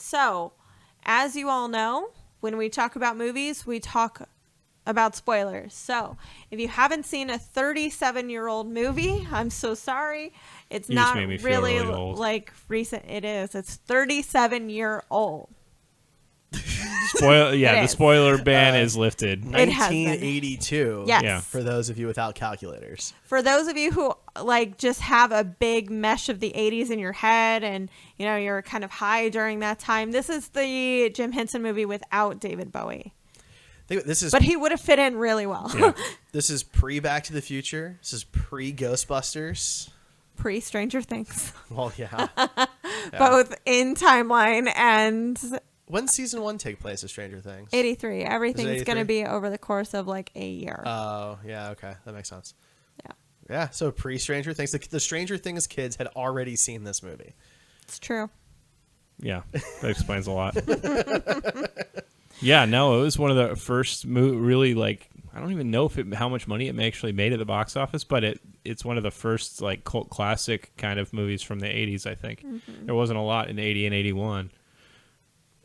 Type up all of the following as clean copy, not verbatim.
So, as you all know, when we talk about movies, we talk about spoilers. So, if you haven't seen a 37-year-old movie, I'm so sorry. It's You just not made me feel really really old. like recent. It is. It's 37-year-old. The is. spoiler ban is lifted. It has been. 1982. Yes. Yeah. For those of you without calculators. For those of you who like just have a big mesh of the 80s in your head and you're kind of high during that time, this is the Jim Henson movie without David Bowie. But he would have fit in really well. Yeah. This is pre Back to the Future. This is pre Ghostbusters. Pre Stranger Things. Well, yeah. Both in timeline and When season 1 take place of Stranger Things? 83. Everything's 83? going to be over the course of like a year. Oh, yeah. Okay. That makes sense. Yeah. Yeah. So pre Stranger Things. The Stranger Things kids had already seen this movie. It's true. Yeah, that explains a lot. Yeah, no, it was one of the first really like I don't even know how much money it actually made at the box office, but it's one of the first like cult classic kind of movies from the 80s, I think. Mm-hmm. There wasn't a lot in 80 and 81.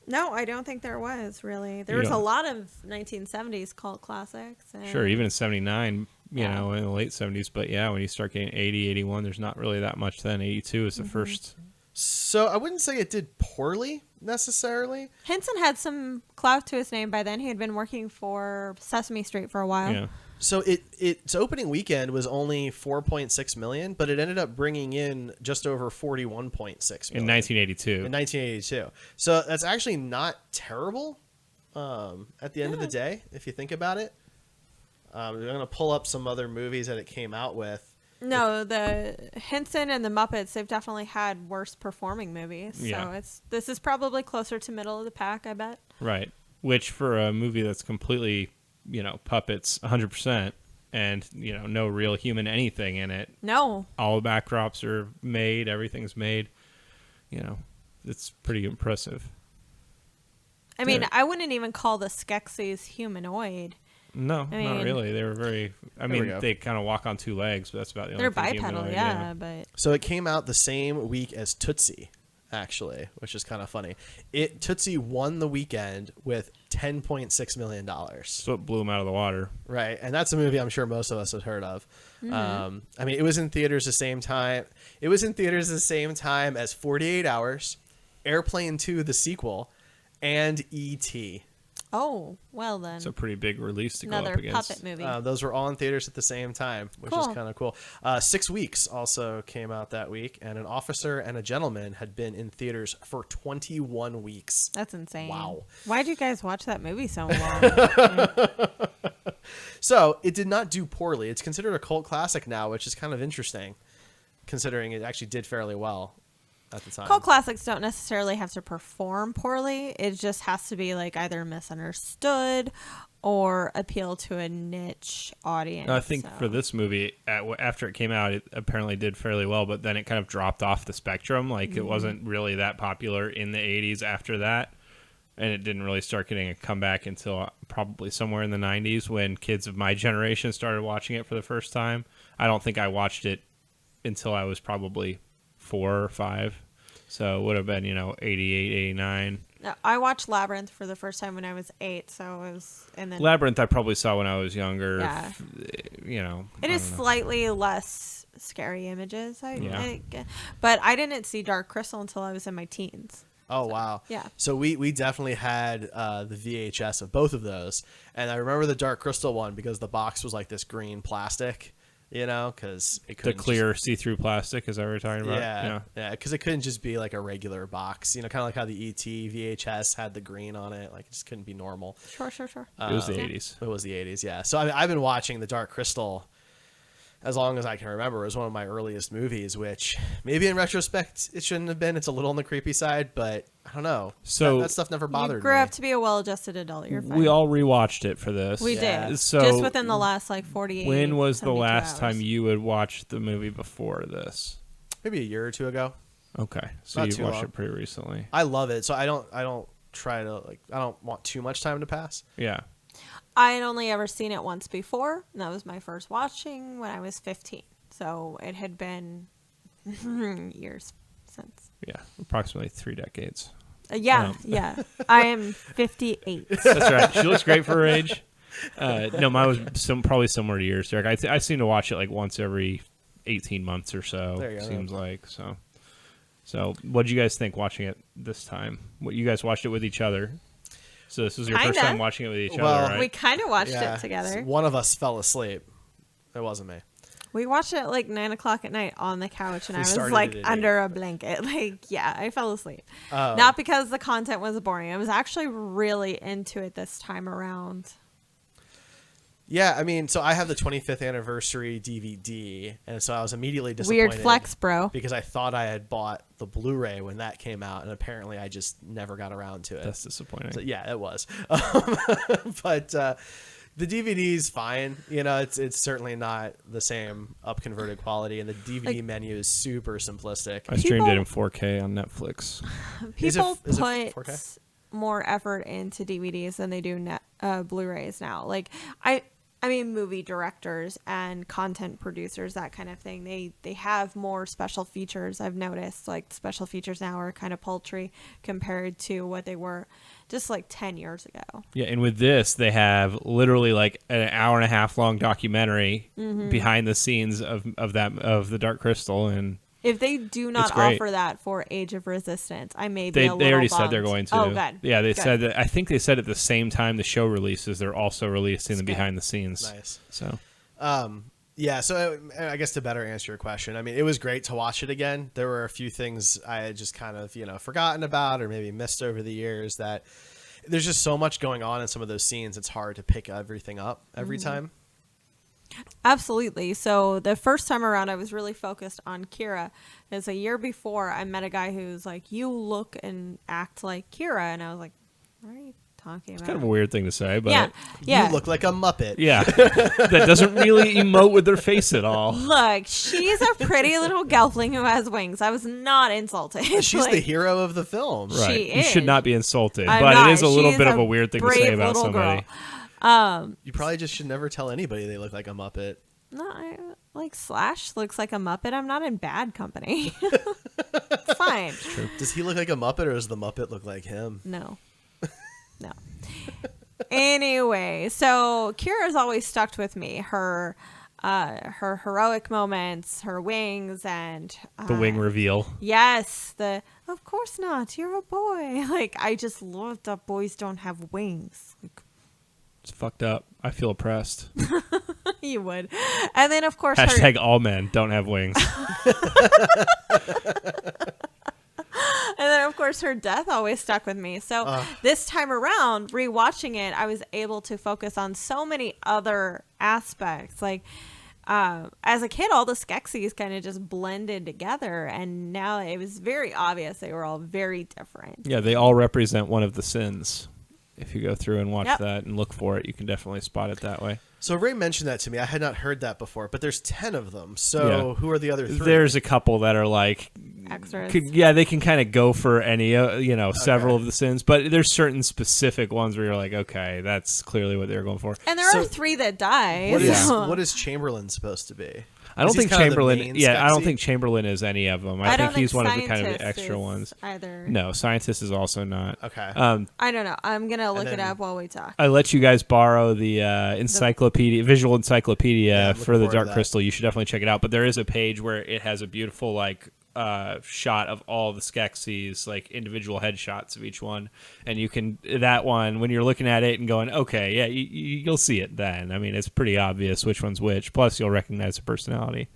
No, I don't think there was really. There was a lot of 1970s cult classics. And Sure, even in 79, you know, in the late 70s, but yeah, when you start getting 80, 81, there's not really that much then. 82 is the first. So I wouldn't say it did poorly necessarily. Henson had some clout to his name by then. He had been working for Sesame Street for a while. Yeah. So its opening weekend was only 4.6 million, but it ended up bringing in just over 41.6 million In 1982. In 1982. So that's actually not terrible at the end of the day, if you think about it. I'm going to pull up some other movies that it came out with. No, the Henson and the Muppets, they've definitely had worse performing movies. Yeah. So this is probably closer to middle of the pack, I bet. Right. Which for a movie that's completely, puppets 100% and, no real human anything in it. No. All the backdrops are made, everything's made. It's pretty impressive. I mean, I wouldn't even call the Skeksis humanoid. No, I mean, not really. They were very. They kind of walk on two legs, but that's about the only They're thing bipedal, humanoid, yeah, but So it came out the same week as Tootsie, actually, which is kind of funny. Tootsie won the weekend with $10.6 million. So it blew them out of the water. Right, and that's a movie I'm sure most of us have heard of. Mm-hmm. It was in theaters the same time. It was in theaters the same time as 48 Hours, Airplane 2, the sequel, and E.T. oh, well then. It's a pretty big release to go Another up against. puppet movie. Those were all in theaters at the same time, which is Cool. kind of cool. 6 Weeks also came out that week, and An Officer and a Gentleman had been in theaters for 21 weeks. That's insane. Wow. Why'd you guys watch that movie so long? So it did not do poorly. It's considered a cult classic now, which is kind of interesting, considering it actually did fairly well at the time. Cult classics don't necessarily have to perform poorly. It just has to be like either misunderstood or appeal to a niche audience. I think for this movie, after it came out, it apparently did fairly well, but then it kind of dropped off the spectrum. Like it wasn't really that popular in the 80s after that. And it didn't really start getting a comeback until probably somewhere in the 90s when kids of my generation started watching it for the first time. I don't think I watched it until I was probably 4 or 5. So it would have been, 88, 89. No, I watched Labyrinth for the first time when I was 8, so it was, and then Labyrinth I probably saw when I was younger. Yeah. It it is slightly less scary images. Yeah. But I didn't see Dark Crystal until I was in my teens. Oh, wow. Yeah. So we definitely had the VHS of both of those. And I remember the Dark Crystal one because the box was like this green plastic, because it The couldn't clear see-through plastic, is that what we're talking about? Yeah, because it couldn't just be like a regular box, kind of like how the ET VHS had the green on it. Like, it just couldn't be normal. Sure. It was the 80s. It was the 80s, yeah. So I've been watching the Dark Crystal as long as I can remember. It was one of my earliest movies, which maybe in retrospect it shouldn't have been. It's a little on the creepy side, but I don't know. So that stuff never bothered You grew me. up to be a well-adjusted adult. You're fine. We all rewatched it for this. We Yeah. did. So just within the last 48. When was the 72 last hours. time you had watched the movie before this? Maybe a year or two ago. Okay, so Not you too watched long. it pretty recently. I love it, so I don't try to I don't want too much time to pass. Yeah. I had only ever seen it once before, and that was my first watching when I was 15. So it had been years since. Yeah, approximately 3 decades. Yeah. I am 58. That's right. She looks great for her age. No, mine was probably similar to yours, Derek. I seem to watch it like once every 18 months or so. There you go. Seems like so. So, what did you guys think watching it this time? What you guys watched it with each other? So this was your first Kinda. time watching it with each Well, other, right? We kind of watched Yeah. it together. One of us fell asleep. It wasn't me. We watched it at like 9:00 at night on the couch, and We I was started like it at under a blanket. Like, yeah, I fell asleep. Not because the content was boring. I was actually really into it this time around. Yeah, I mean, so I have the 25th anniversary DVD, and so I was immediately disappointed. Weird flex, bro. Because I thought I had bought the Blu-ray when that came out, and apparently I just never got around to it. That's disappointing. So, yeah, it was. But the DVD's fine. You know, it's certainly not the same upconverted quality, and the DVD menu is super simplistic. I streamed it in People- 4K on Netflix. People is it put 4K? more effort into DVDs than they do Blu-rays now. Like I mean, movie directors and content producers, that kind of thing. They have more special features. I've noticed like special features now are kind of paltry compared to what they were just like 10 years ago. Yeah, and with this, they have literally like an hour and a half long documentary Mm-hmm. behind the scenes of the Dark Crystal, and If they do not great. offer that for Age of Resistance, I may be they a little already said they're bummed. going to. Oh, good. Yeah, they Good. said that. I think they said at the same time the show releases, they're also releasing the good. behind the scenes. Nice. So Yeah, so I guess to better answer your question, I mean, it was great to watch it again. There were a few things I had just kind of, forgotten about or maybe missed over the years that there's just so much going on in some of those scenes. It's hard to pick everything up every Mm-hmm. time. Absolutely. So the first time around, I was really focused on Kira. Because a year before, I met a guy who's like, "You look and act like Kira," and I was like, "What are you talking about?" kind of a weird thing to say, but yeah. You look like a Muppet. yeah, that doesn't really emote with their face at all. Look, she's a pretty little gelfling who has wings. I was not insulted. She's Like, the hero of the film. Right, She you should is. not be insulted, I'm but not. it is a little She's bit of a a weird thing to say brave about little somebody. girl. You probably just should never tell anybody they look like a Muppet. No, like Slash looks like a Muppet. I'm not in bad company. It's fine. Does he look like a Muppet, or does the Muppet look like him? No. Anyway, so Kira's always stuck with me. Her heroic moments, her wings, and The wing reveal. yes, of course not. You're a boy. Like, I just love that boys don't have wings. Like, It's fucked up. I feel oppressed. you would. And then of course Hashtag all men don't have wings. And then, of course, her death always stuck with me. So this time around, rewatching it, I was able to focus on so many other aspects. Like, as a kid, all the Skeksis kind of just blended together. And now it was very obvious they were all very different. Yeah, they all represent one of the sins. If you go through and watch Yep. that and look for it, you can definitely spot it that way. So Ray mentioned that to me. I had not heard that before, but there's 10 of them. So Yeah. who are the other 3? There's a couple that are like Extras. they can kind of go for any several of the sins, but there's certain specific ones where you're like, okay, that's clearly what they were going for. And there are 3 that die. What is so- what is Chamberlain supposed to be? I don't Is he think kind of the Chamberlain. main Yeah, I don't Skeksis? think Chamberlain is any of them. I don't think he's one of the kind of the Scientist extra is ones. Either. No, Scientist is also not. Okay. I don't know. I'm going to look it then- up while we talk. I let you guys borrow the visual encyclopedia Yeah, I'm for the looking forward Dark to that. Crystal. You should definitely check it out. But there is a page where it has a beautiful shot of all the Skeksis, like individual headshots of each one, and you can that one when you're looking at it and going, okay, yeah, you'll see it then. I mean, it's pretty obvious which one's which. Plus, you'll recognize the personality.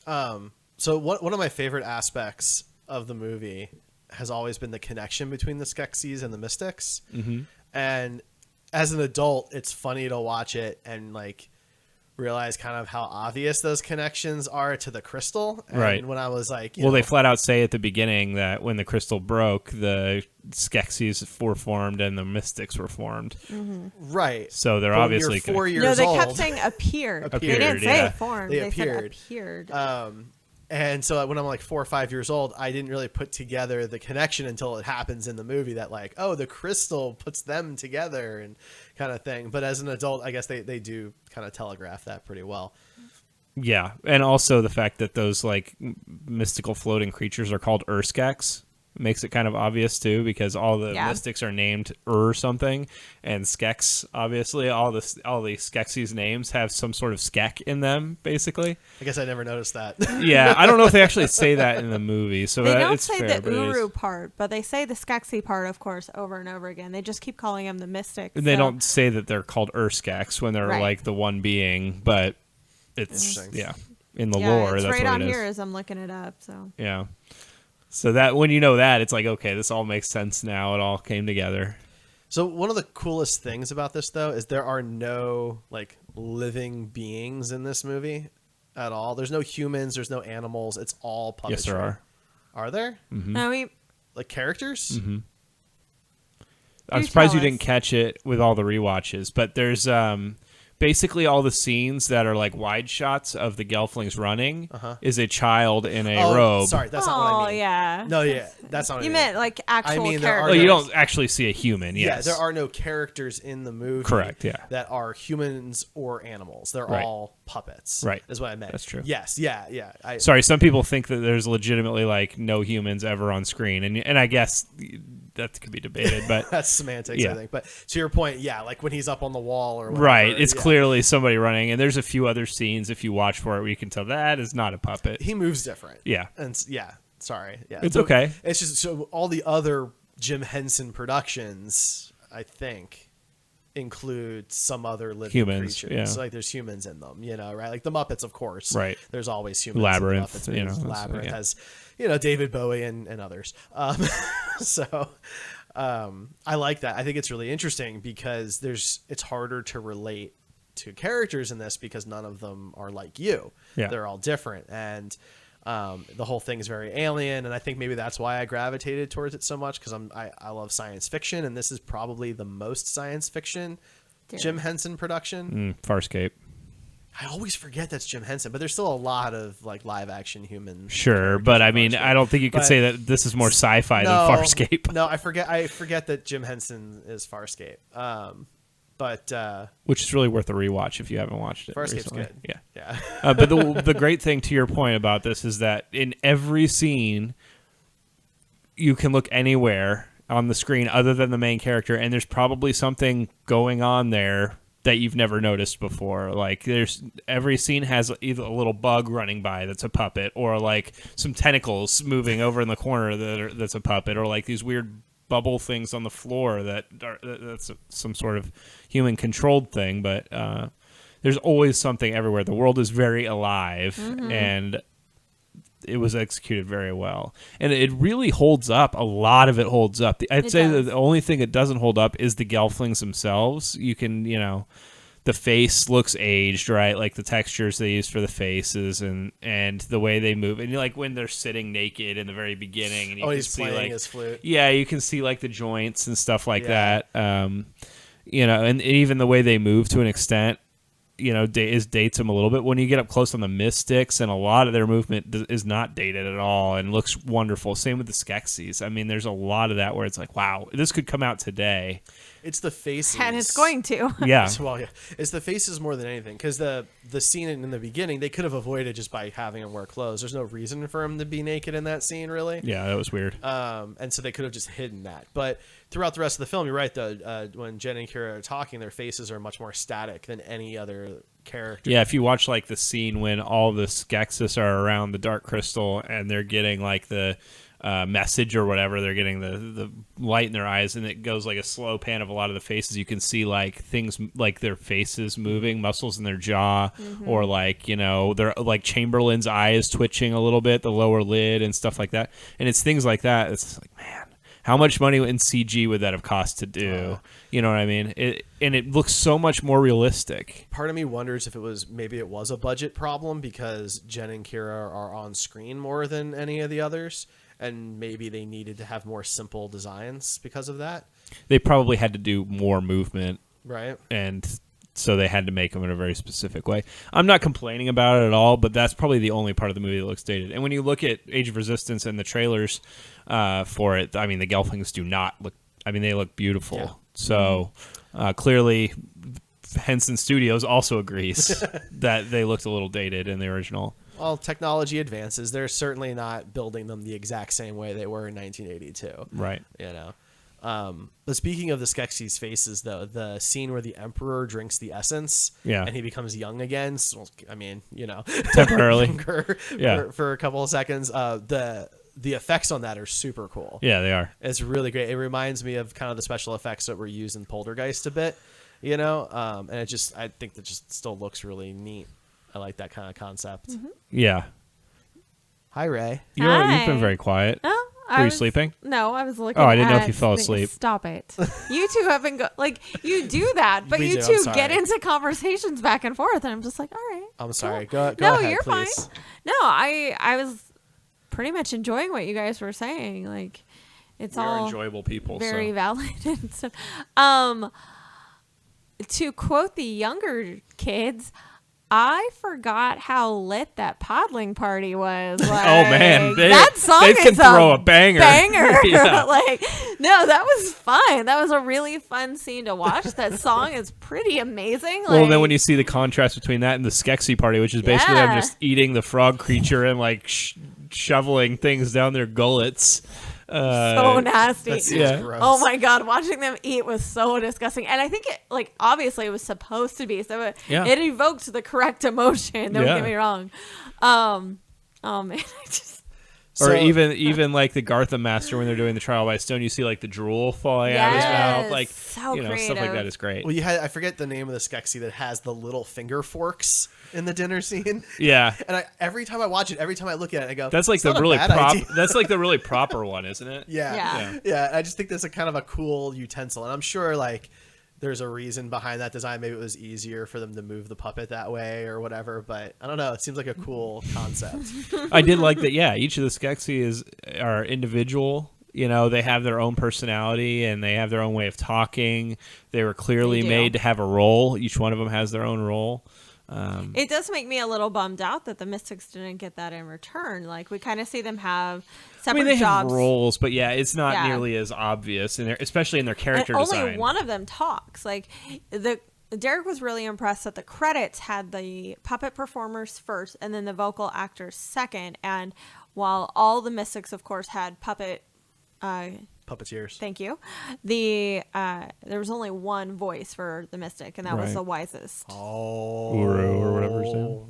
So one of my favorite aspects of the movie has always been the connection between the Skeksis and the Mystics. Mm-hmm. And as an adult, it's funny to watch it and realize kind of how obvious those connections are to the crystal. And Right. when I was like, Well, they flat out say at the beginning that when the crystal broke, the Skeksis were formed and the Mystics were formed. right. So they're But when obviously you're 4 years No, they old. kept saying appeared. They didn't Appeared, say yeah. formed. They They appeared. said appeared. And so when I'm like 4 or 5 years old, I didn't really put together the connection until it happens in the movie that the crystal puts them together and kind of thing. But as an adult, I guess they do kind of telegraph that pretty well. Yeah, and also the fact that those mystical floating creatures are called Urskeks. makes it kind of obvious too, because all the mystics are named something, and Skex, obviously all the Skeksis names have some sort of Skek in them, basically. I guess I never noticed that. Yeah, I don't know if they actually say that in the movie, so they don't it's say fair, the Uru part, but they say the Skeksi part, of course, over and over again. They just keep calling them the mystics. They don't say that they're called Skeks when they're like the one being, but it's in the lore. It's that's right what on it is. here as I'm looking it up. So yeah. So that when you know that, it's like, okay, this all makes sense now. It all came together. So one of the coolest things about this, though, is there are no like living beings in this movie at all. There's no humans. There's no animals. It's all puppetry. Yes, there are. Are there? Mm-hmm. no, Like characters? Mm-hmm. I'm surprised you didn't catch it with all the rewatches, but there's basically all the scenes that are like wide shots of the Gelflings running is a child in a robe. Sorry, that's not what I mean. yeah. No, yeah, that's not what I You mean. meant like actual there are characters. Well, you don't actually see a human. Yes. Yeah, there are no characters in the movie. Correct, yeah. That are humans or animals. They're Right. all puppets. Right. Is what I meant. That's true. Yes. Yeah. Sorry, some people think that there's legitimately like no humans ever on screen, and I guess that could be debated, but that's semantics, I think. But to your point, yeah, like when he's up on the wall or whatever, right, it's clearly somebody running, and there's a few other scenes if you watch for it where you can tell that is not a puppet. He moves different. Yeah. And sorry. Yeah. It's okay. It's just so all the other Jim Henson productions, I think, include some other living humans, creatures. yeah. So like there's humans in them, right? Like the Muppets, of course. Right. There's always humans Labyrinth, in the Muppets. Labyrinth has, David Bowie and others. So I like that. I think it's really interesting because it's harder to relate to characters in this because none of them are like you. Yeah. They're all different. And the whole thing is very alien, and I think maybe that's why I gravitated towards it so much because I love science fiction, and this is probably the most science fiction Jim Henson production. Farscape. I always forget that's Jim Henson, but there's still a lot of like live action human. Sure, but I mean, I don't think you could say that this is more sci-fi than Farscape. No, I forget that Jim Henson is Farscape. But which is really worth a rewatch if you haven't watched it. Farscape's recently. good. Yeah. But the great thing to your point about this is that in every scene, you can look anywhere on the screen other than the main character, and there's probably something going on there that you've never noticed before. Like every scene has either a little bug running by that's a puppet, or like some tentacles moving over in the corner that's a puppet, or like these weird bubble things on the floor that's some sort of human controlled thing. But there's always something everywhere. The world is very alive, and it was executed very well, and it really holds up. A lot of it holds up. I'd say that the only thing that doesn't hold up is the Gelflings themselves. You can, the face looks aged, right? Like the textures they use for the faces and the way they move, and like when they're sitting naked in the very beginning, and you can he's see playing like his flute. Yeah, you can see like the joints and stuff like that. And even the way they move to an extent. Dates them a little bit when you get up close on the mystics, and a lot of their movement is not dated at all and looks wonderful. Same with the Skeksis. I mean, there's a lot of that where it's like, wow, this could come out today. It's the faces, and it's going to. Yeah. Well, yeah, it's the faces more than anything because the scene in the beginning they could have avoided just by having him wear clothes. There's no reason for him to be naked in that scene, really. Yeah, that was weird. And so they could have just hidden that, but. Throughout the rest of the film, you're right, though. When Jen and Kira are talking, their faces are much more static than any other character. Yeah, if you watch like the scene when all the Skeksis are around the Dark Crystal and they're getting like the message or whatever, they're getting the light in their eyes, and it goes like a slow pan of a lot of the faces. You can see like things like their faces moving, muscles in their jaw, or like they're like Chamberlain's eye is twitching a little bit, the lower lid and stuff like that. And it's things like that. It's like, man. How much money in CG would that have cost to do? You know what I mean? It looks so much more realistic. Part of me wonders if maybe it was a budget problem because Jen and Kira are on screen more than any of the others, and maybe they needed to have more simple designs because of that. They probably had to do more movement, right? And so they had to make them in a very specific way. I'm not complaining about it at all, but that's probably the only part of the movie that looks dated. And when you look at Age of Resistance and the trailers for it, I mean, the Gelflings do not look... I mean, they look beautiful. Yeah. So clearly, Henson Studios also agrees that they looked a little dated in the original. well, technology advances. They're certainly not building them the exact same way they were in 1982. Right. You know. But speaking of the Skeksis faces, though, the scene where the Emperor drinks the essence and he becomes young again, so, I mean, you know, temporarily for a couple of seconds, the effects on that are super cool. Yeah, they are. It's really great. It reminds me of kind of the special effects that were used in Poltergeist a bit, you know, and I think that just still looks really neat. I like that kind of concept. Mm-hmm. Yeah. Hi, Ray. You've been very quiet. Oh, Were you sleeping? No, I was looking. Oh, I didn't know if at you fell things. asleep. Stop it. You two have been you do that, but We you do, two I'm get sorry. into conversations back and forth, and I'm just like, all right. I'm sorry. cool. Go No, ahead, you're please. fine. No, I was pretty much enjoying what you guys were saying. Like, it's We are all enjoyable people. very So. valid and stuff. To quote the younger kids, I forgot how lit that Podling party was. Like, Oh man, that song they is can throw a banger. Yeah. Like, no, that was fun. That was a really fun scene to watch. That song is pretty amazing. Like, Well, then when you see the contrast between that and the Skeksis party, which is basically them Yeah. just eating the frog creature and like shoveling things down their gullets. so nasty. That seems Yeah. gross. Oh my god, watching them eat was so disgusting. And I think it, like, obviously it was supposed to be, so it evoked the correct emotion. Don't get me wrong. Oh man, I just Or So- even like the Gartham Master when they're doing the trial by stone, you see like the drool falling out of his mouth, Yes, like so stuff like creative. that is great. Well, you had I forget the name of the Skeksis that has the little finger forks in the dinner scene. Yeah, And every time I watch it, every time I look at it, I go, that's like "It's the not a really bad idea." that's like the really proper one, isn't it? Yeah. Yeah. I just think that's a kind of a cool utensil, and I'm sure like there's a reason behind that design. Maybe it was easier for them to move the puppet that way or whatever. But I don't know. It seems like a cool concept. I did like that. Yeah, each of the Skeksis are individual. You know, they have their own personality and they have their own way of talking. They were clearly They do. made to have a role. Each one of them has their own role. It does make me a little bummed out that the Mystics didn't get that in return. Like, we kind of see them have I separate mean, they jobs. have roles, but yeah, it's not Yeah. nearly as obvious, especially in their character and only design. one of them talks. Like, Derek was really impressed that the credits had the puppet performers first and then the vocal actors second. And while all the Mystics, of course, had puppet. Puppeteers. Thank you. There was only one voice for the Mystic, and that was Right. the wisest. Oh. Uru or whatever his name.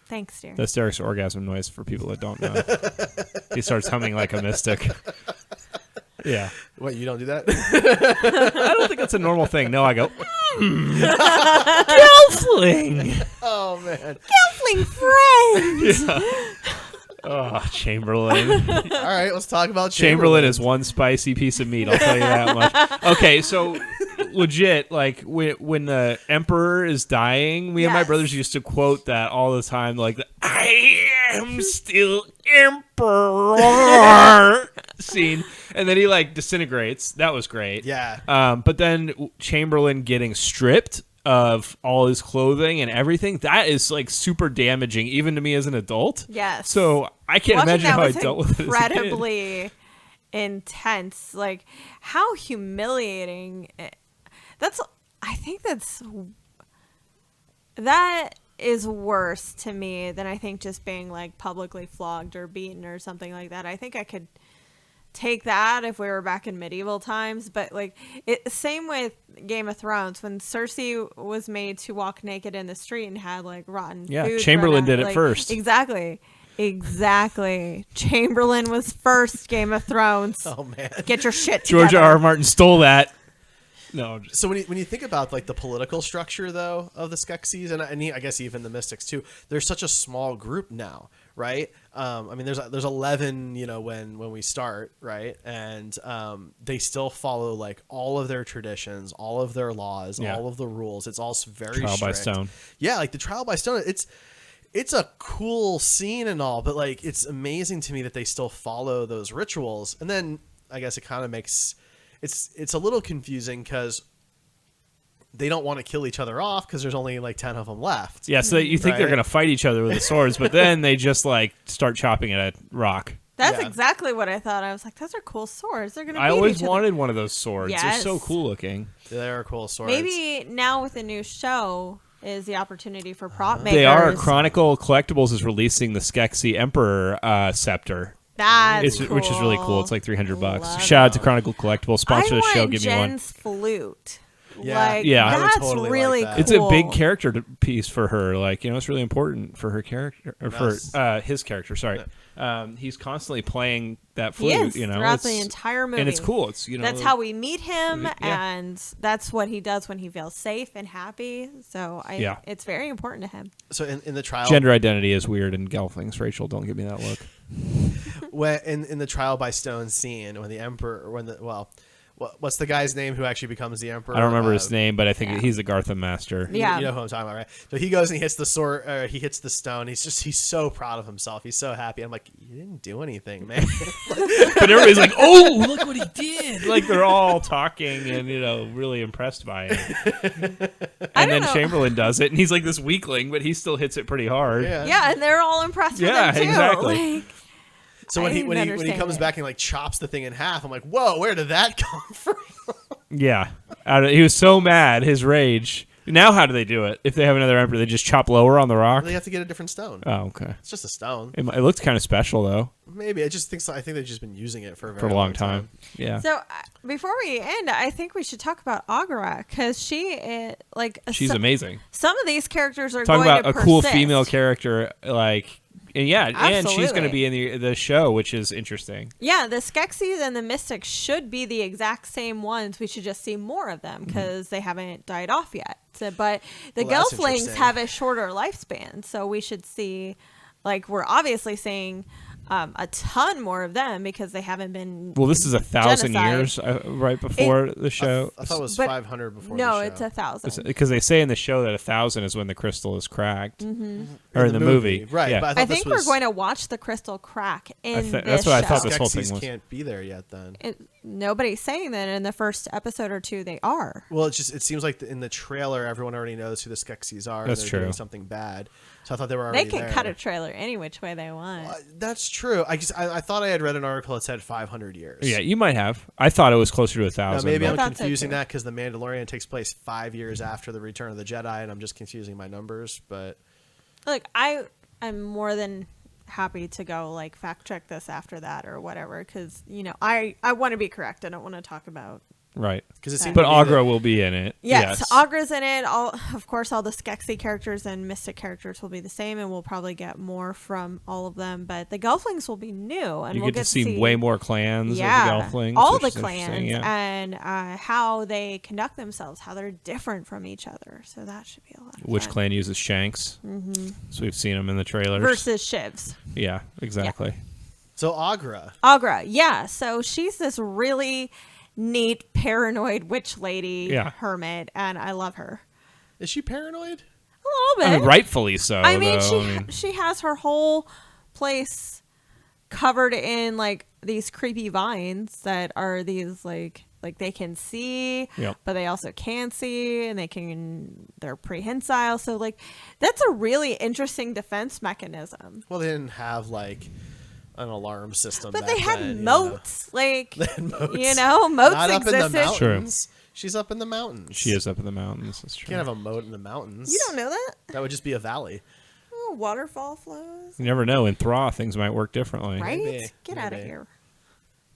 Thanks, dear. That's Derek's orgasm noise for people that don't know. He starts humming like a mystic. Yeah. Wait, you don't do that? I don't think that's a normal thing. No, I go, Gelfling! Oh man. Gelfling friends. Oh, Chamberlain. All right, let's talk about Chamberlain is one spicy piece of meat, I'll tell you that much. Okay, so legit, like when the Emperor is dying, me and my Yes. brothers used to quote that all the time, like I am still Emperor scene. And then he like disintegrates. That was great. Yeah. But then Chamberlain getting stripped of all his clothing and everything, that is like super damaging even to me as an adult. Yes. So I can't Watching imagine that how I was dealt with it as a kid. incredibly intense. Like, how humiliating. I think that is worse to me than I think just being like publicly flogged or beaten or something like that. I think I could take that if we were back in medieval times, but like same with Game of Thrones when Cersei was made to walk naked in the street and had like rotten food Chamberlain thrown did at- it first. Exactly Chamberlain was first. Game of Thrones. Oh man. Get your shit George together. R. R. Martin stole that. No, just, So when you think about like the political structure though of the Skeksis and I guess even the Mystics too, they're such a small group now, right? I mean, there's 11, you know, when we start, right? And they still follow like all of their traditions, all of their laws, Yeah. all of the rules. It's all very Trial by strict. stone. Yeah, like the trial by stone. It's a cool scene and all, but like it's amazing to me that they still follow those rituals. And then I guess it kind of makes it's a little confusing because they don't want to kill each other off because there's only like 10 of them left. yeah, so you think they're Right. going to fight each other with the swords, but then they just like start chopping at a rock. That's Yeah. exactly what I thought. I was like, those are cool swords. They're gonna. I beat always each other. wanted one of those swords. They're so Yes. cool looking. They're cool swords. Maybe now with the new show, is the opportunity for prop makers. They are. Chronicle Collectibles is releasing the Skeksis Emperor scepter. That's cool. Which is really cool. It's like $300. Love Shout out to Chronicle Collectibles. Sponsor the show. Give me one. Jen's flute. Yeah. Like, Yeah. I would that's totally really like that. It's a cool. big character piece for her. Like, it's really important for her character, or Yes. for his character. Sorry, he's constantly playing that He flute. is throughout the it's- entire movie. and it's cool. It's That's how we meet him, Yeah. and that's what he does when he feels safe and happy. So it's very important to him. So in the trial, gender identity is weird in Gelflings. Rachel, don't give me that look. when in the trial by stone scene, when the emperor, what's the guy's name who actually becomes the emperor? I don't remember his name, but I think yeah. he's the Gartham Master. Yeah. You know who I'm talking about, right? So he goes and he hits the sword. He hits the stone. He's so proud of himself. He's so happy. I'm like, you didn't do anything, man. But everybody's like, "Oh, look what he did!" Like they're all talking and really impressed by it. And then know. Chamberlain does it, and he's like this weakling, but he still hits it pretty hard. Yeah, and they're all impressed Yeah, with him too. exactly. Like, So I when he didn't when he understand comes it. back and like chops the thing in half, I'm like, whoa, where did that come from? Yeah. He was so mad, his rage. Now how do they do it? If they have another emperor, they just chop lower on the rock? They have to get a different stone. Oh, okay. It's just a stone. It looked kind of special, though, Maybe I just think so. I think they've just been using it for a very for a long time. Yeah. so before we end, I think we should talk about Agra because She's amazing. some of these characters are Talk going about to a cool persist. female character, and she's going to Absolutely. be in the show, which is interesting. Yeah, the Skeksis and the Mystics should be the exact same ones. We should just see more of them because they haven't died off yet. So, but the Well, that's Gelflings interesting. have a shorter lifespan, so we should see, we're obviously seeing a ton more of them because they haven't been. Well, this is 1,000 genocide. years right before the show. I thought it was But 500 before. No, the show. it's 1,000. Because they say in the show that 1,000 is when the crystal is cracked, Mm-hmm. or in the movie, right? Yeah. But I thought this think we're was- going to watch the crystal crack in this that's what I show. thought this whole thing Skeksis was. can't be there yet. Then. Nobody's saying that in the first episode or two they are. Well, it seems like in the trailer everyone already knows who the Skeksis are. That's and they're true. doing something bad. So I thought they were already They can there. cut a trailer any which way they want. That's true. I thought I had read an article that said 500 years. Yeah, you might have. I thought it was closer to Now, 1,000. maybe but- I'm thought so, confusing too. that because the Mandalorian takes place 5 years after the Return of the Jedi, and I'm just confusing my numbers. But Look, I'm more than happy to go fact check this after that or whatever because I want to be correct. I don't want to talk about. right. because it seemed But to me Agra that- will be in it. Yes, Agra's in it. Of course, all the Skeksis characters and Mystic characters will be the same, and we'll probably get more from all of them. But the Gelflings will be new, and You we'll get to see way more clans yeah, of the Gelflings. all which the is interesting, clans yeah. and how they conduct themselves, how they're different from each other. So that should be a lot of Which fun. clan uses Shanks? Mm-hmm. So we've seen them in the trailers. Versus Shivs. Yeah, exactly. So Agra. Agra, yeah. So she's this really neat, paranoid witch lady Yeah. hermit, and I love her. Is she paranoid? A little bit. I mean, rightfully so. I mean, though. she has her whole place covered in these creepy vines that are these like they can see, Yep. but they also can't see, and they're prehensile. So that's a really interesting defense mechanism. Well, they didn't have an alarm system. But back they had then, moats, They had moats. moats Not up in the existed. mountains. She's up in the mountains. She is up in the mountains. That's You true. can't have a moat in the mountains. You don't know that? That would just be a valley. Oh, waterfall flows, You never know. In Thra, things might work differently. right? Maybe, Get out of maybe. here.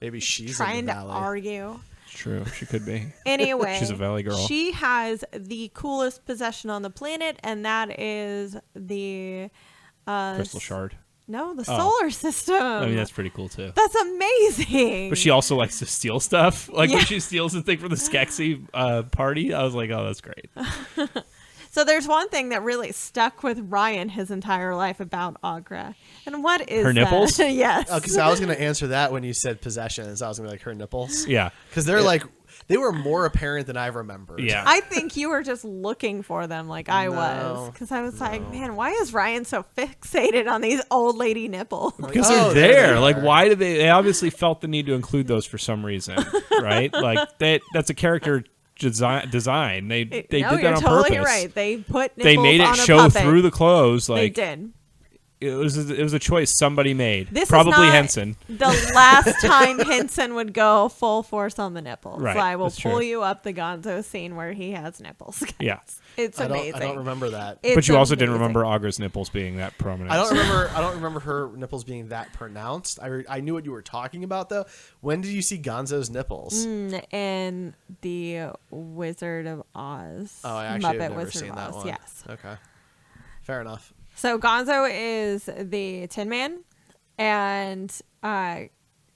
Maybe she's Trying in the to valley. argue. It's true. She could be. Anyway, She's a valley girl. She has the coolest possession on the planet, and that is the Crystal shard. No, the Oh. solar system. I mean, that's pretty cool too. That's amazing. But she also likes to steal stuff. Like Yeah. when she steals the thing from the Skeksis party, I was like, oh, that's great. So there's one thing that really stuck with Ryan his entire life about Agra. And what is Her nipples? that? Yes. Because I was going to answer that when you said possessions. I was going to be like her nipples. Yeah. Because they're they were more apparent than I remembered. Yeah. I think you were just looking for them like I was. No, Because I was like, man, why is Ryan so fixated on these old lady nipples? Because Oh, they're there there. they Like, are. why did they obviously felt the need to include those for some reason, right? Like that's a character design. They did no, that you're on totally purpose. right. They put nipples They made on it a show puppet. through the clothes. They Like, did. it was a choice somebody made. This Probably is not Henson. the last time Henson would go full force on the nipples. Right, I will that's pull true. you up the Gonzo scene where he has nipples. Yeah. It's amazing. I don't remember that. It's But you also didn't amazing. remember Auger's nipples being that prominent. I don't remember her nipples being that pronounced. I knew what you were talking about though. When did you see Gonzo's nipples? In the Wizard of Oz. Oh, I actually Muppet have never Wizard seen of that Oz. one. Yes. Okay. Fair enough. So Gonzo is the Tin Man, and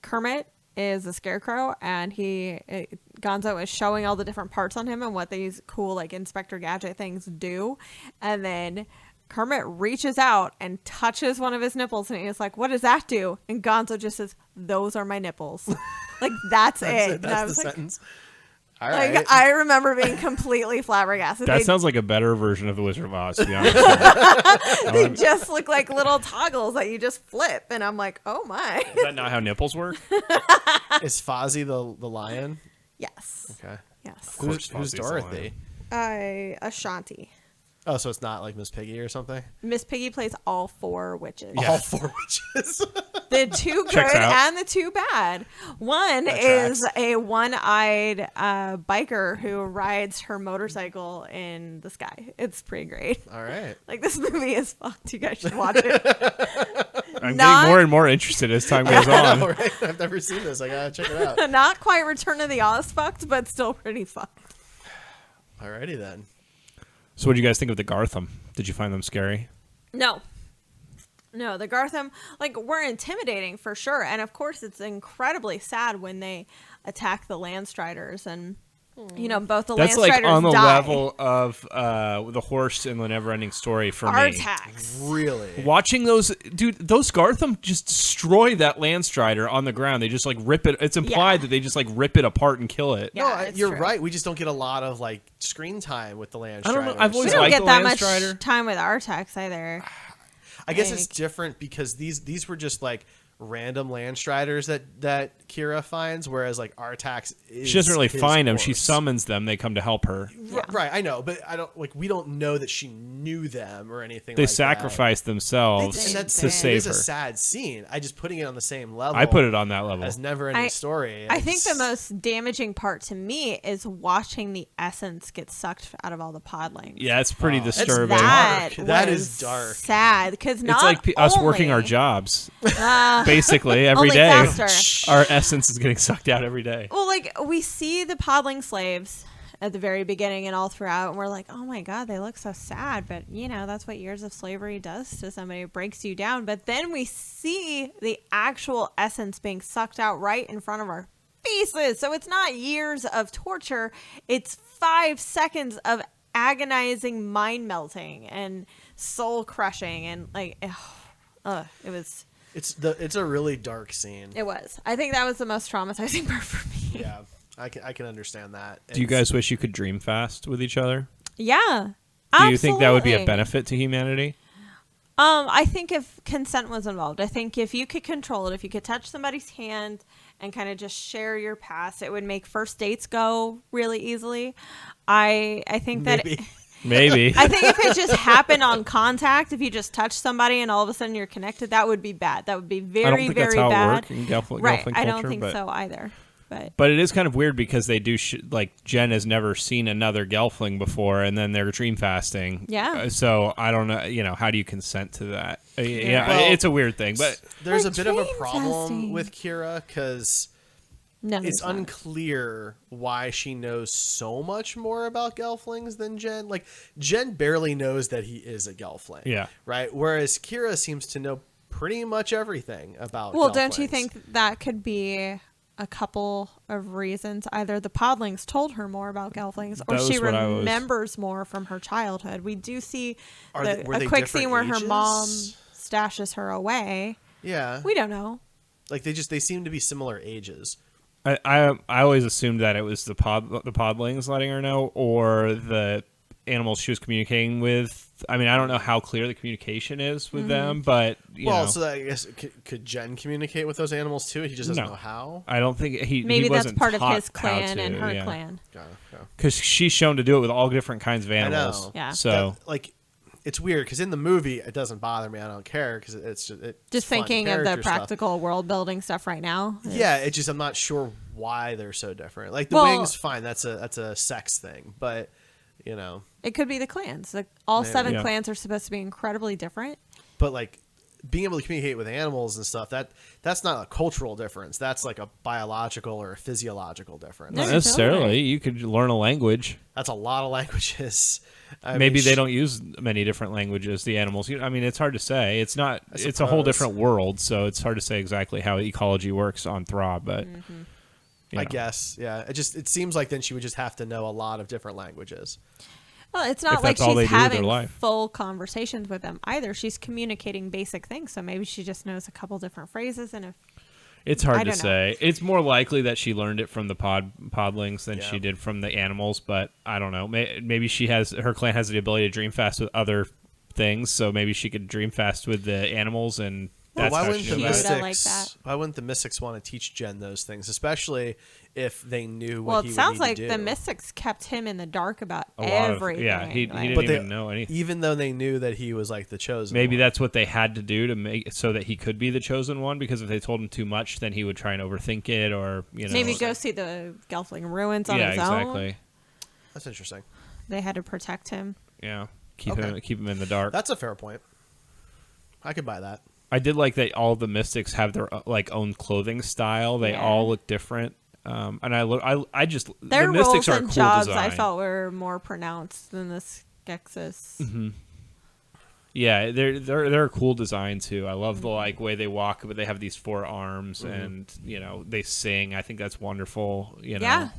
Kermit is the Scarecrow, and Gonzo is showing all the different parts on him and what these cool like Inspector Gadget things do, and then Kermit reaches out and touches one of his nipples, and he's like, "What does that do?" And Gonzo just says, "Those are my nipples." Like that's it. And That's I the was like, sentence. All right. like I remember being completely flabbergasted. That They- sounds like a better version of the Wizard of Oz, to be honest. With you. They just look like little toggles that you just flip, and I'm like, oh my. Is that not how nipples work? Is Fozzie the lion? Yes. Okay. Yes. course Who's Fozzie's the Dorothy? Ashanti. Oh, so it's not like Miss Piggy or something? Miss Piggy plays all four witches. Oh. All four witches. The two good Checks out. and the two bad. One That is tracks. a one-eyed biker who rides her motorcycle in the sky. It's pretty great. All right. Like, this movie is fucked. You guys should watch it. I'm Not- getting more and more interested as time goes I on. know, right? I've never seen this. I gotta check it out. Not quite Return of the Oz fucked, but still pretty fucked. Alrighty then. So, what do you guys think of the Gartham? Did you find them scary? No, the Gartham, like, were intimidating for sure. And of course, it's incredibly sad when they attack the Landstriders and, you know, both the That's like Landstriders on the die. level of the horse in the Neverending Story for me. Artax. Really? Watching those Gartham just destroy that Landstrider on the ground. They just like rip it. It's implied that they just like rip it apart and kill it. Yeah, No, it's you're true. right. We just don't get a lot of like screen time with the Land I don't know. Striders. I've We always don't liked get the that much Landstrider. time with Artax either. I guess it's like- different because these were just like random Landstriders that Kira finds, whereas like Artax is She doesn't really his find them. She horse. summons them. They come to help her. Yeah. Right, I know, but I don't like. We don't know that she knew them or anything. They like sacrifice that. themselves And that's to it save is her. a sad scene. I just putting it on the same level. I put it on that level. as never ending I- story. I think the It's- most damaging part to me is watching the essence get sucked out of all the podlings. Yeah, it's pretty That's disturbing. That dark. That was is dark. Sad because not It's like us working our only- jobs, basically every only day. faster. Our essence is getting sucked out every day. Well, like we see the podling slaves at the very beginning and all throughout, and we're like, oh my god, they look so sad. But you know, that's what years of slavery does to somebody. It breaks you down. But then we see the actual essence being sucked out right in front of our faces. So it's not years of torture. It's 5 seconds of agonizing mind melting and soul crushing, and like, it was. It's a really dark scene. It was. I think that was the most traumatizing part for me. Yeah, I can understand that. Do you guys wish you could dream fast with each other? Yeah. Do you think that would be a absolutely. benefit to humanity? I think if consent was involved, I think if you could control it, if you could touch somebody's hand and kind of just share your past, it would make first dates go really easily. I think that Maybe. Maybe. I think if it just happened on contact, if you just touch somebody and all of a sudden you're connected, that would be bad. That would be very, I don't think very that's how bad. it works in Gelfling Right. culture. I don't think but, so either. But it is kind of weird because they do like Jen has never seen another Gelfling before, and then they're dream fasting. Yeah. So I don't know. You know, how do you consent to that? Yeah, Well, it's a weird thing, but There's Like a bit of a dream problem fasting. with Kira because No, it's there's not. unclear why she knows so much more about Gelflings than Jen. Like Jen barely knows that he is a Gelfling. Yeah. Right. Whereas Kira seems to know pretty much everything about. Well, don't you Gelflings. think that could be a couple of reasons? Either the podlings told her more about Gelflings, or That she was what I was- remembers more from her childhood. We do see Were a they quick different scene where her ages? mom stashes her away. Yeah. We don't know. Like they seem to be similar ages. I always assumed that it was the podlings letting her know, or the animals she was communicating with. I mean, I don't know how clear the communication is with them, but you Well, know, so I guess could Jen communicate with those animals too? He just doesn't No. know how. I don't think he Maybe he that's wasn't part of taught his how clan to, and her yeah. clan. Okay. Because she's shown to do it with all different kinds of animals. know. Yeah. So That, like it's weird because in the movie it doesn't bother me. I don't care because it's Just fun thinking of the character stuff. practical world building stuff right now. Yeah, it's just I'm not sure why they're so different. Like the Well- wings, fine, that's a sex thing, but you know, It could be the clans. Like all Maybe. 7 Yeah. clans are supposed to be incredibly different. but like being able to communicate with animals and stuff that's not a cultural difference. That's like a biological or a physiological difference. No, Not you're necessarily. totally right. You could learn a language. That's a lot of languages. I Maybe mean, they don't use many different languages. The animals. I mean, it's hard to say. It's not. I It's a whole suppose. different world, so it's hard to say exactly how ecology works on Throb. But you I know. guess, yeah. It seems like then she would just have to know a lot of different languages. Well, it's If not like that's all they she's do with their having life. full conversations with them either. She's communicating basic things, so maybe she just knows a couple different phrases. And if It's I hard to don't know. say. It's more likely that she learned it from the podlings than Yeah. she did from the animals. But I don't know. Maybe her clan has the ability to dream fast with other things. So maybe she could dream fast with the animals, and Well, that's why how wouldn't she the Cute, knows I that. like mystics? that. Why wouldn't the mystics want to teach Jen those things, especially if they knew what well, he it would sounds need like to the do? Mystics kept him in the dark about A lot of everything. he like- didn't But they- even know anything. Even though they knew that he was like the chosen. Maybe one. that's what they had to do to make so that he could be the chosen one. Because if they told him too much, then he would try and overthink it, or Maybe go see the Gelfling ruins on yeah, his exactly. own. That's interesting. They had to protect him. Yeah, keep Okay. him in the dark. That's a fair point. I could buy that. I did like that all the mystics have their like own clothing style. They Yeah. all look different. And I just Their the mystics roles are a and cool jobs design. I felt were more pronounced than the Skeksis. Mm-hmm. Yeah, they're a cool design too. I love the like way they walk, but they have these 4 arms, and they sing. I think that's wonderful. Yeah.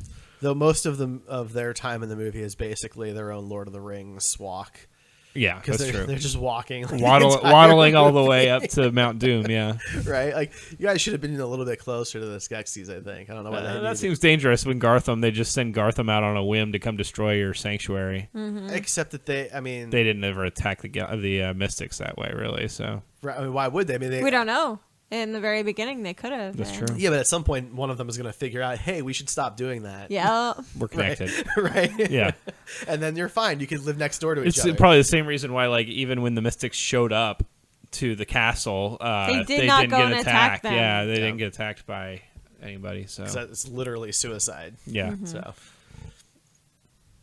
Though most of them of their time in the movie is basically their own Lord of the Rings walk Yeah, because that's they're true. just walking, like, the Waddling entire all the movie, way up to Mount Doom. Yeah, right? Like you guys should have been a little bit closer to the Skeksis. I think I don't know why they that needed- seems dangerous. When they just send Gartham out on a whim to come destroy your sanctuary. Except that I mean, They didn't ever attack the mystics that way, really. So I mean, why would they? I mean, We don't know. In the very beginning, they could have. that's and- true. Yeah, but at some point, one of them is going to figure out, hey, we should stop doing that. Yeah. We're connected. right? Yeah. And then you're fine. You can live next door to each It's other. probably the same reason why, like, even when the mystics showed up to the castle, They did not didn't go get and attacked. attack them. Yeah, they Yeah. didn't get attacked by anybody. So 'Cause it's literally suicide. yeah, So,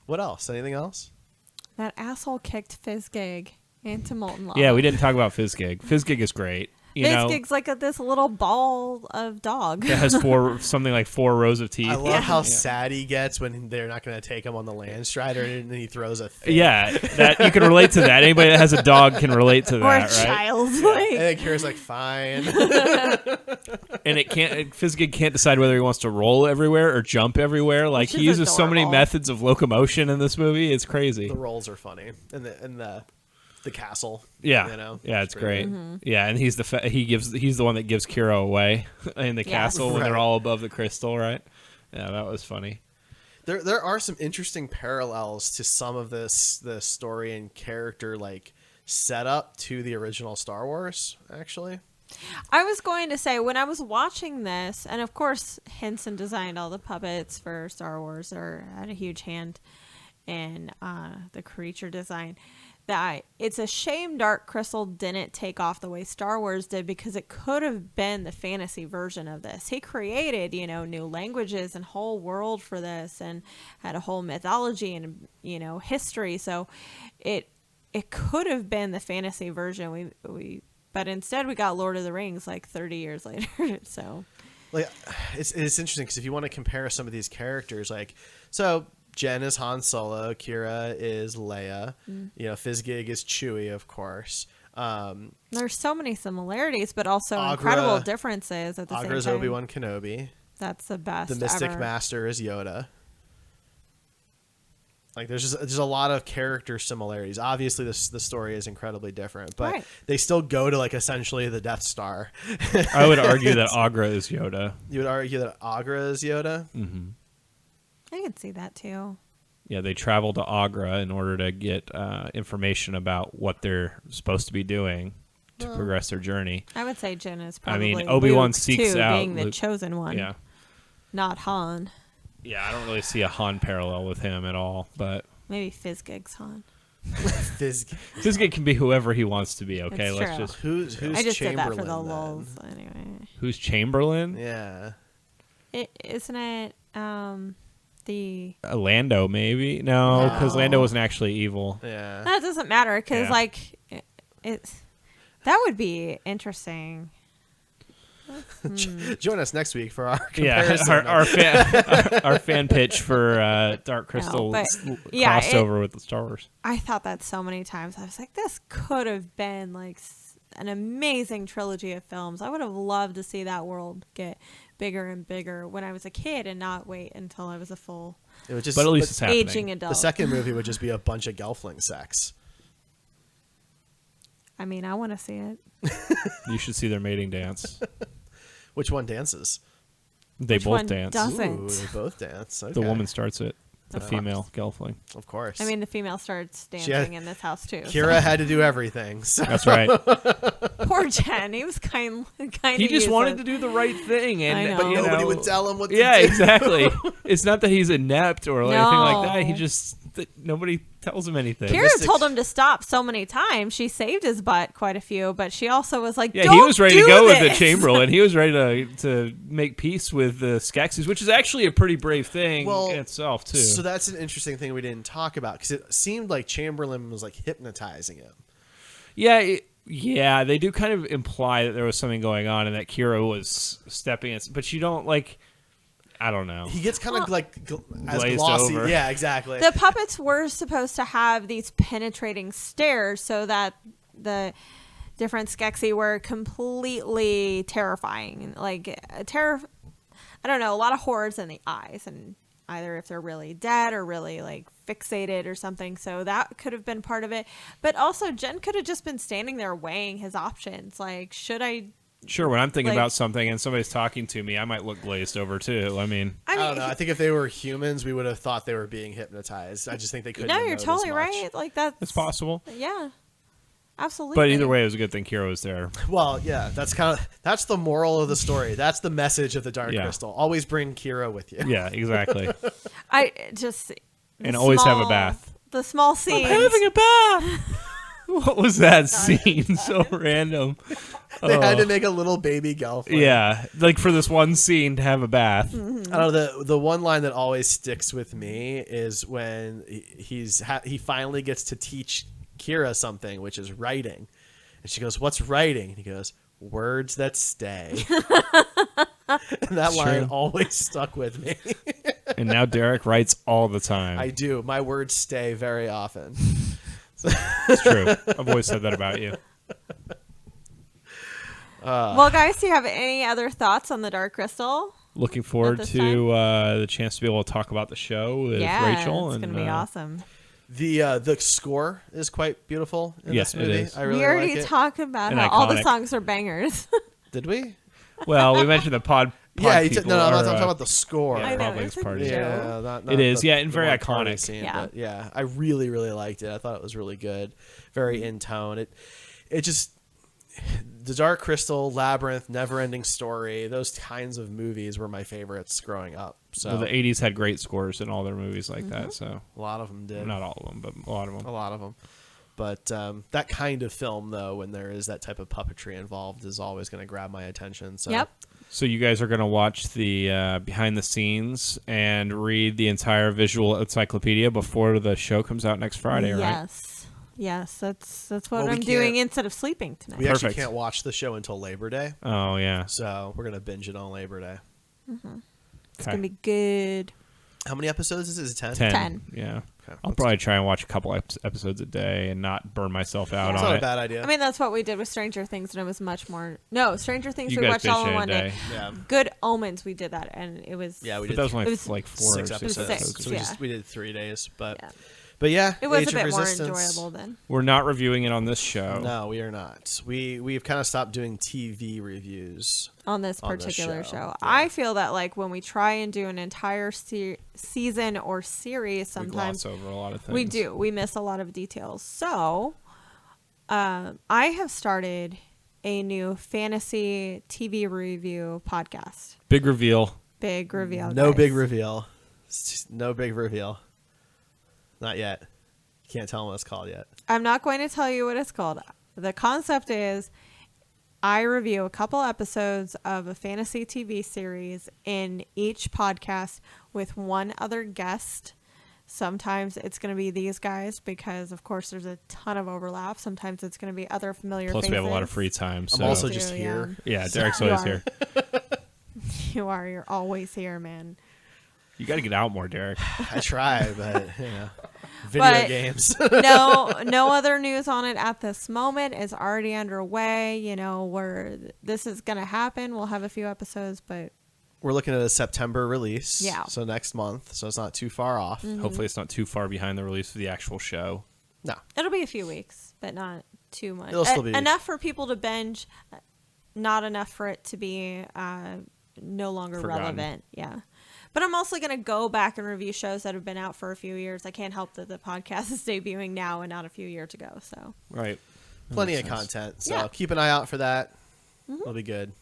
what else? Anything else? That asshole kicked Fizzgig into molten lava. yeah. We didn't talk about Fizzgig. Fizzgig is great. You know, Fizzgig's like this little ball of dog. it has something like 4 rows of teeth. I love Yeah. how sad he gets when they're not going to take him on the land strider, and then he throws a fit. Yeah, that you can relate to that. Anybody that has a dog can relate to or a that, right? child. And Like, then Kira's like, fine. And Fizzgig can't decide whether he wants to roll everywhere or jump everywhere. Like Which he is uses so many adorable. methods of locomotion in this movie. It's crazy. The rolls are funny. And the castle. Yeah, You know? yeah, it's great. Mm-hmm. Yeah, and he's he's the one that gives Kira away in the Yes. castle when they're Right. all above the crystal, right? Yeah, that was funny. There are some interesting parallels to some of the story and character like setup to the original Star Wars, actually. I was going to say, when I was watching this, and of course Henson designed all the puppets for Star Wars, or had a huge hand in the creature design, that it's a shame Dark Crystal didn't take off the way Star Wars did, because it could have been the fantasy version of this. He created, new languages and whole world for this, and had a whole mythology and, history. So it could have been the fantasy version. But instead we got Lord of the Rings like 30 years later. So Like it's interesting because if you want to compare some of these characters, like so Jen is Han Solo, Kira is Leia, Fizzgig is Chewie, of course. there's so many similarities, but also Agra- incredible differences at the Agra's same time. Obi-Wan Kenobi. That's the best. The Mystic ever. Master is Yoda. Like there's a lot of character similarities. Obviously, the story is incredibly different, but Right. they still go to like essentially the Death Star. I would argue that Agra is Yoda. You would argue that Agra is Yoda. I can see that too. Yeah, they travel to Agra in order to get information about what they're supposed to be doing to progress their journey. I would say Jen is I probably mean, Obi-Wan Luke, seeks too, out being the Luke. chosen one, Yeah. not Han. Yeah, I don't really see a Han parallel with him at all, but Maybe Fizzgig's Han. Fizgate can be whoever he wants to be. Okay, It's let's true. just. Who's I just did that Chamberlain for the then? lulz anyway. Who's Chamberlain? Yeah. Isn't it the Lando, maybe? No, because No. Lando wasn't actually evil. Yeah. that doesn't matter because Yeah. like it's that would be interesting. Join us next week for our Yeah, comparison. our fan pitch for Dark Crystal but, yeah, crossover with the Star Wars. I thought that so many times. I was like, this could have been like an amazing trilogy of films. I would have loved to see that world get bigger and bigger when I was a kid and not wait until I was a full It would just, But at least it's happening. aging adult. the second movie would just be a bunch of Gelfling sex. I mean, I want to see it. You should see their mating dance. Which one dances? They Which both one dance. doesn't? Ooh, they both dance. Okay. The woman starts it. The Of female Gelfling. Of course. I mean, the female starts She had- dancing in this house too. Kira had to do everything. So. That's right. Poor Jen. He was kind. He just wanted to do the right thing, and I know. but, you Nobody know, would tell him what to Yeah, do. exactly. It's not that he's inept or anything like that. He No. just nobody tells him anything. Kira Mystics- told him to stop so many times. She saved his butt quite a few, but she also was like, Yeah, Don't he was ready to do go with the this." Chamberlain. He was ready to make peace with the Skeksis, which is actually a pretty brave thing Well, in itself too. So that's an interesting thing we didn't talk about because it seemed like Chamberlain was like hypnotizing him. Yeah, they do kind of imply that there was something going on and that Kira was stepping in, but you don't like. I don't know. He gets kind of like as Glazed glossy. over. Yeah, exactly. The puppets were supposed to have these penetrating stares so that the different Skeksis were completely terrifying. Like, I don't know, a lot of horrors in the eyes, and either if they're really dead or really like fixated or something. So that could have been part of it. But also, Jen could have just been standing there weighing his options. Like, should I? Sure, when I'm thinking Like- about something and somebody's talking to me, I might look glazed over too. I mean, I don't know. I think if they were humans, we would have thought they were being hypnotized. I just think they couldn't. No, have you're known as totally much. right. Like that's it's possible. Yeah, absolutely. But either way, it was a good thing Kira was there. Well, yeah, that's the moral of the story. That's the message of the Dark Yeah. Crystal. Always bring Kira with you. Yeah, exactly. I just And always have a small- bath. The small scenes. a bath. What was that scene? So random. They had to Oh. make a little baby Gelfling. Yeah, like for this one scene to have a bath. I don't know. The one line that always sticks with me is when he finally gets to teach Kira something, which is writing, and she goes, "What's writing?" And he goes, "Words that stay." And that It's line true. always stuck with me. And now Derek writes all the time. I do. My words stay very often. It's true. I've always said that about you. Well, guys, do you have any other thoughts on the Dark Crystal? Looking forward this to the chance to be able to talk about the show with Yeah, Rachel. it's and, gonna be awesome. The score is quite beautiful in Yes, this it movie. is. I really We already like it. talked about And how all the iconic. songs are bangers. Did we? Well, we mentioned the pod Yeah, you people no, I'm are, talking about the score. yeah, I know, Probably it's it's a party. joke. Yeah, not It is, the- yeah, and the very one party iconic. Scene, Yeah. but yeah, I really, really liked it. I thought it was really good, very in tone. It just the Dark Crystal, Labyrinth, Neverending Story. Those kinds of movies were my favorites growing up. So Well, the 80s had great scores in all their movies like that, so a lot of them did. not all of them, but a lot of A them. lot of them. But that kind of film, though, when there is that type of puppetry involved, is always going to grab my attention. So Yep. So you guys are going to watch the behind the scenes and read the entire visual encyclopedia before the show comes out next Friday, right? Yes, that's what Well, we I'm doing can't- instead of sleeping tonight. we actually Perfect. can't watch the show until Labor Day. Oh, yeah. So we're going to binge it on Labor Day. It's gonna be good. How many episodes is it? Is it 10? 10. Yeah. Okay. I'll probably try and watch a couple episodes a day and not burn myself out It's on not a it. bad idea. I mean, that's what we did with Stranger Things, and it was much more. No, Stranger Things You we guys watched all binged in it one a day. day. yeah. Good Omens, we did that, and it was. Yeah, we But did that was only It was like 4 six or 6 episodes. six, So we, yeah. we did 3 days. But Yeah. but yeah, It was Age a bit of more Resistance. enjoyable then. We're not reviewing it on this show. No, we are not. We've kind of stopped doing TV reviews. On this On this particular show, show. yeah. I feel that like when we try and do an entire season or series, We sometimes gloss over a lot of things. we do. We miss a lot of details. So, I have started a new fantasy TV review podcast. Big reveal. Big reveal. No guys. big reveal. No big reveal. Not yet. Can't tell them what it's called yet. I'm not going to tell you what it's called. The concept is I review a couple episodes of a fantasy TV series in each podcast with one other guest. Sometimes it's going to be these guys because, of course, there's a ton of overlap. Sometimes it's going to be other familiar Plus, faces. we have a lot of free time. So. I'm also do, just yeah. here. Yeah, Derek's always here. You are. You're always here, man. You got to get out more, Derek. I try, but video But- games. No other news on it at this moment. It's already underway. You know, where this is going to happen. We'll have a few episodes, but We're looking at a September release. Yeah. So next month. So it's not too far off. Hopefully, it's not too far behind the release of the actual show. No. it'll be a few weeks, but not too much. It'll still be- Enough for people to binge, not enough for it to be no longer Forgotten. relevant. Yeah. But I'm also going to go back and review shows that have been out for a few years. I can't help that the podcast is debuting now and not a few years ago. So Right. Plenty makes of sense. content. So Yeah. keep an eye out for that. It'll be good.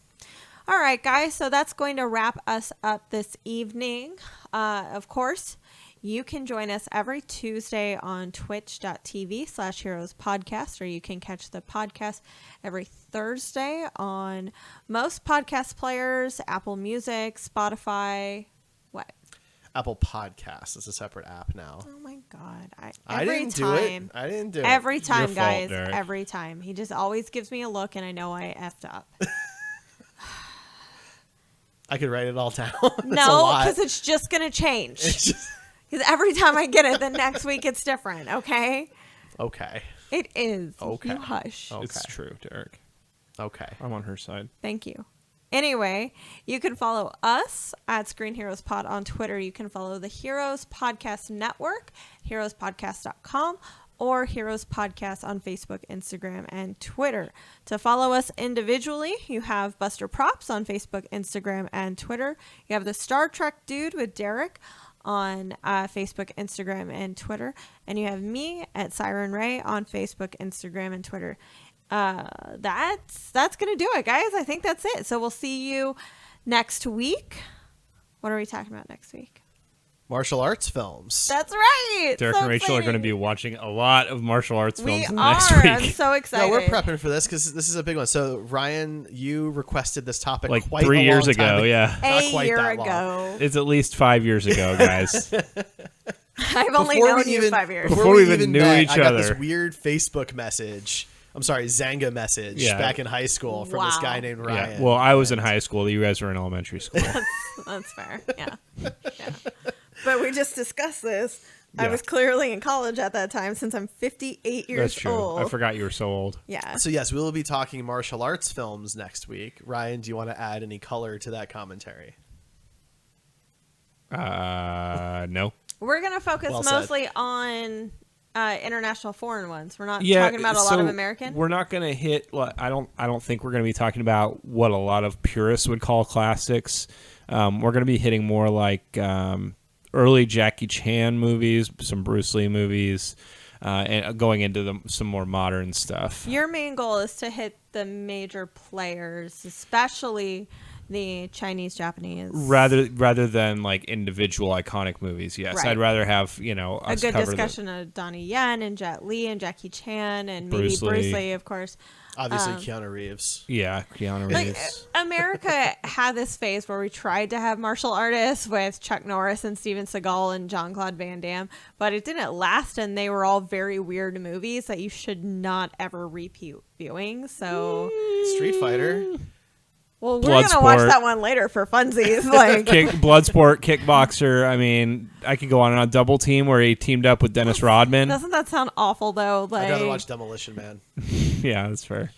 all right, guys. So that's going to wrap us up this evening. Of course, you can join us every Tuesday on twitch.tv/Heroes Podcast, or you can catch the podcast every Thursday on most podcast players, Apple Music, Spotify. What? Apple Podcasts is a separate app now. Oh my God. I Every didn't time. do it. I didn't do it. Every time, Your fault, guys. Derek. Every time. He just always gives me a look, and I know I effed up. I could write it all down. It's a No, lot. because it's just going to change. It's just Because every time I get it, the next week it's different, okay? okay. It is. Okay. You hush. Oh. It's Okay. true, Derek. Okay. I'm on her side. Thank you. Anyway, you can follow us at Screen Heroes Pod on Twitter. You can follow the Heroes Podcast Network, heroespodcast.com, or Heroes Podcast on Facebook, Instagram, and Twitter. To follow us individually, you have Buster Props on Facebook, Instagram, and Twitter. You have the Star Trek Dude with Derek on Facebook, Instagram, and Twitter. And you have me at Siren Ray on Facebook, Instagram, and Twitter. That's gonna do it, guys. I think that's it. So we'll see you next week. What are we talking about next week? Martial arts films. That's right. Derek So and Rachel are going to exciting. be watching a lot of martial arts We films are. next week. I'm so excited. No, we're prepping for this because this is a big one. So, Ryan, you requested this topic Like quite 3 a years long time ago, yeah. Not A quite year that long. ago. It's at least 5 years ago, guys. I've only Before known we you even- 5 years. Before we even knew met, each I got other. this weird Facebook message. I'm sorry, Zanga message Yeah. back in high school from this Wow. guy named Yeah. Ryan. Well, I was in high school. You guys were in elementary school. That's fair. Yeah. But we just discussed this. I Yeah. was clearly in college at that time since I'm 58 years That's true. old. I forgot you were so old. Yeah. So yes, we will be talking martial arts films next week. Ryan, do you want to add any color to that commentary? No. We're going to focus Well said. mostly on international foreign ones. We're not Yeah, talking about a lot so of American. We're not going to hit. I don't think we're going to be talking about what a lot of purists would call classics. We're going to be hitting more like early Jackie Chan movies, some Bruce Lee movies, and going into some more modern stuff. Your main goal is to hit the major players, especially the Chinese, Japanese. Rather than like individual iconic movies, yes, Right. I'd rather have a us good cover discussion of Donnie Yen and Jet Li and Jackie Chan and maybe Bruce Bruce Lee. Lee, of course. Obviously, Keanu Reeves. Keanu Like Reeves. America had this phase where we tried to have martial artists with Chuck Norris and Steven Seagal and Jean-Claude Van Damme, but it didn't last, and they were all very weird movies that you should not ever repeat viewing. So, Street Fighter. well, we're gonna watch Bloodsport. that one later for funsies. Like, Bloodsport, Kickboxer. I mean, I could go on and on. Double Team, where he teamed up with Dennis Rodman. doesn't that sound awful though? Like, I'd rather watch Demolition Man. Yeah, that's fair.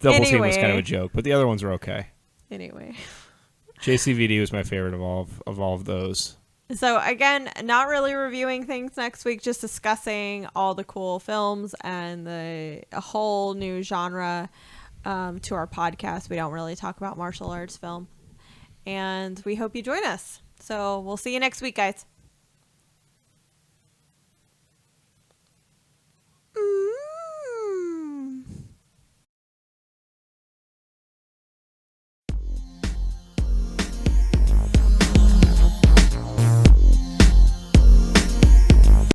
Double Team was kind of Anyway. a joke, but the other ones were okay. anyway. JCVD was my favorite of all of those. So again, not really reviewing things next week, just discussing all the cool films and a whole new genre to our podcast. We don't really talk about martial arts film. And we hope you join us. So we'll see you next week, guys.